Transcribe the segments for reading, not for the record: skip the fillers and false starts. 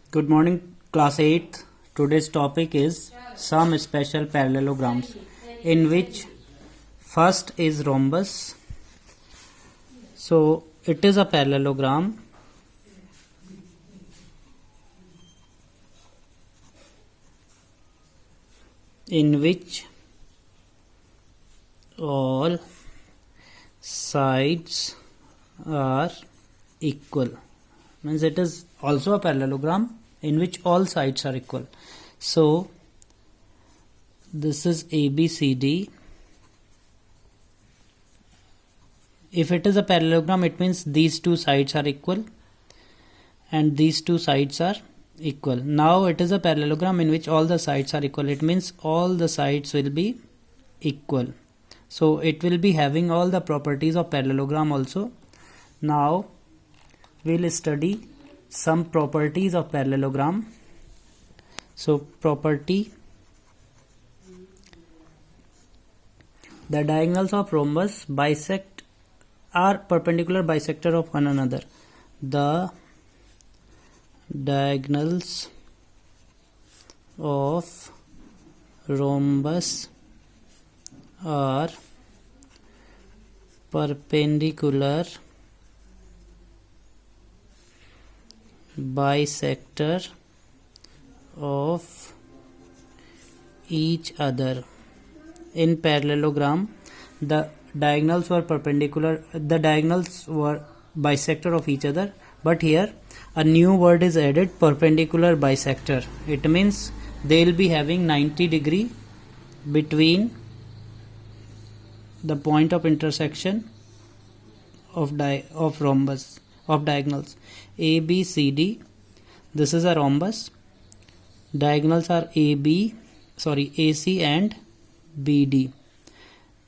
Good morning, class 8th. Today's topic is some special parallelograms, in which first is rhombus. So it is a parallelogram in which all sides are equal. Means it is also a parallelogram in which all sides are equal. So this is ABCD. If it is a parallelogram, it means these two sides are equal and these two sides are equal. Now it is a parallelogram in which all the sides are equal. It means all the sides will be equal. So it will be having all the properties of parallelogram also. Now we'll study some properties of parallelogram. So property: the diagonals of rhombus bisect are perpendicular bisector of one another. The diagonals of rhombus are perpendicular bisector of each other. In parallelogram, the diagonals were bisector of each other, but here a new word is added, perpendicular bisector. It means they will be having 90 degree between the point of intersection of rhombus of diagonals. ABCD, this is a rhombus. Diagonals are AC and BD.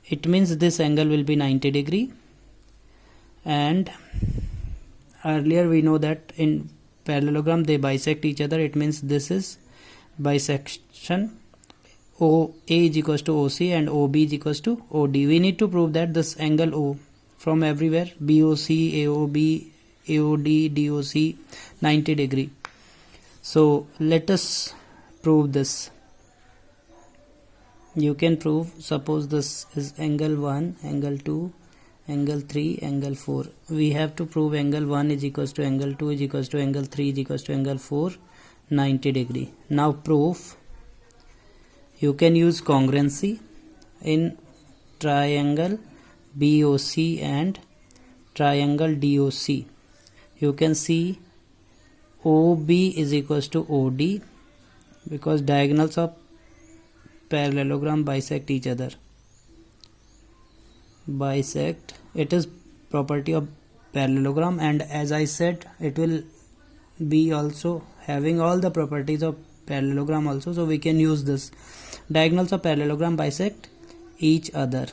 It means this angle will be 90 degree. And earlier we know that in parallelogram they bisect each other. It means this is bisection. OA is equals to OC and OB is equals to OD. We need to prove that this angle O from everywhere, BOC, AOB, AOD, DOC, 90 degree. So let us prove this. You can prove, suppose this is angle 1, angle 2, angle 3, angle 4. We have to prove angle 1 is equals to angle 2 is equals to angle 3 is equals to angle 4, 90 degree. Now proof: you can use congruency in triangle BOC and triangle DOC. You can see OB is equals to OD because diagonals of parallelogram bisect each other. Bisect, it is property of parallelogram, and as I said, it will be also having all the properties of parallelogram also, so we can use this. Diagonals of parallelogram bisect each other.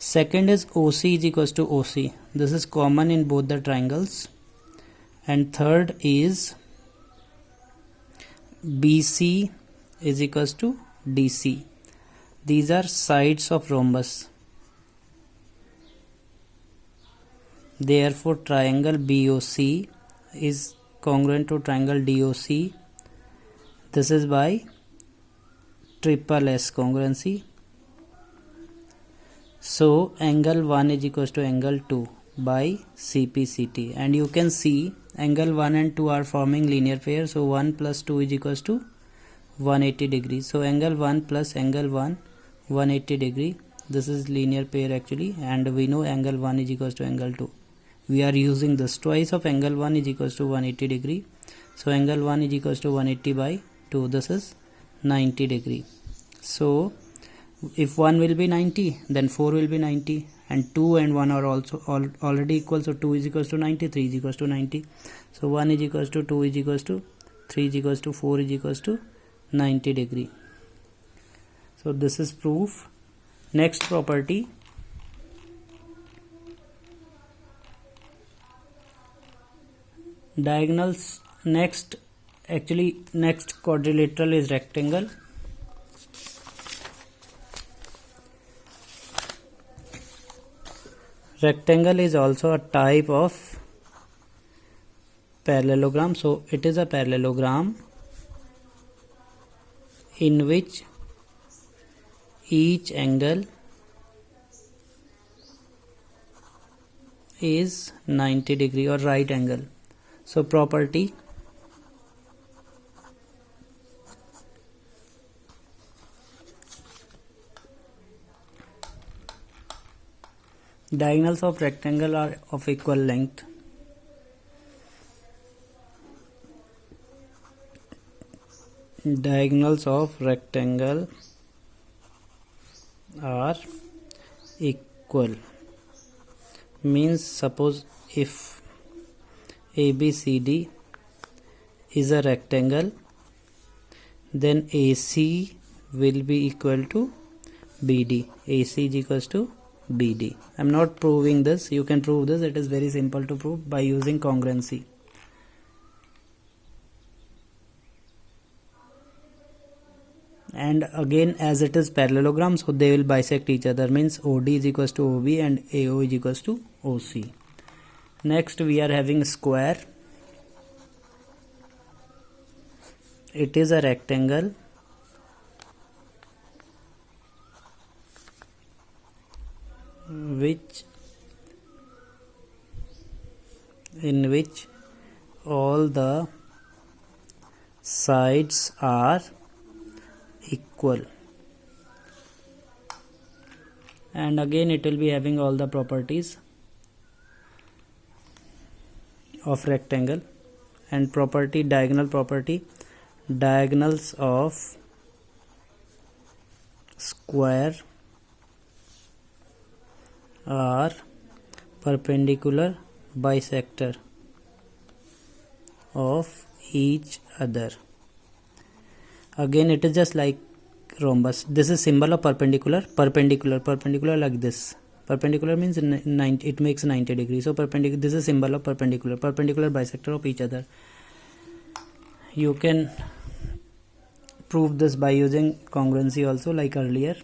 Second is OC is equals to OC. This is common in both the triangles. And third is BC is equals to DC. These are sides of rhombus. Therefore triangle BOC is congruent to triangle DOC. This is by triple S congruency. So angle 1 is equals to angle 2 by CPCT, and you can see angle 1 and 2 are forming linear pair, so 1 plus 2 is equals to 180 degrees. So angle 1 plus angle 1, 180 degree. This is linear pair actually, and we know angle 1 is equals to angle 2. We are using this. Twice of angle 1 is equals to 180 degree. So angle 1 is equals to 180 by 2. This is 90 degree. So if 1 will be 90, then 4 will be 90, and 2 and 1 are also already equal. So 2 is equals to 90, 3 is equals to 90. So 1 is equals to 2 is equals to 3 is equals to 4 is equals to 90 degree. So this is proof. Next property: diagonals. Next quadrilateral is rectangle. Rectangle is also a type of parallelogram. So it is a parallelogram in which each angle is 90 degree or right angle. So property diagonals of rectangle are of equal length. Diagonals of rectangle are equal means, suppose if ABCD is a rectangle, then AC will be equal to BD. AC is equals to BD. I am not proving this, you can prove this, it is very simple to prove by using congruency. And again, as it is parallelogram, so they will bisect each other, means OD is equals to OB and AO is equals to OC. Next we are having square. It is a rectangle in which all the sides are equal, and again it will be having all the properties of rectangle. And property, diagonals of square are perpendicular bisector of each other. Again it is just like rhombus. This is symbol of perpendicular like this. Perpendicular means it makes 90 degrees. So perpendicular, this is symbol of perpendicular bisector of each other. You can prove this by using congruency also, like earlier.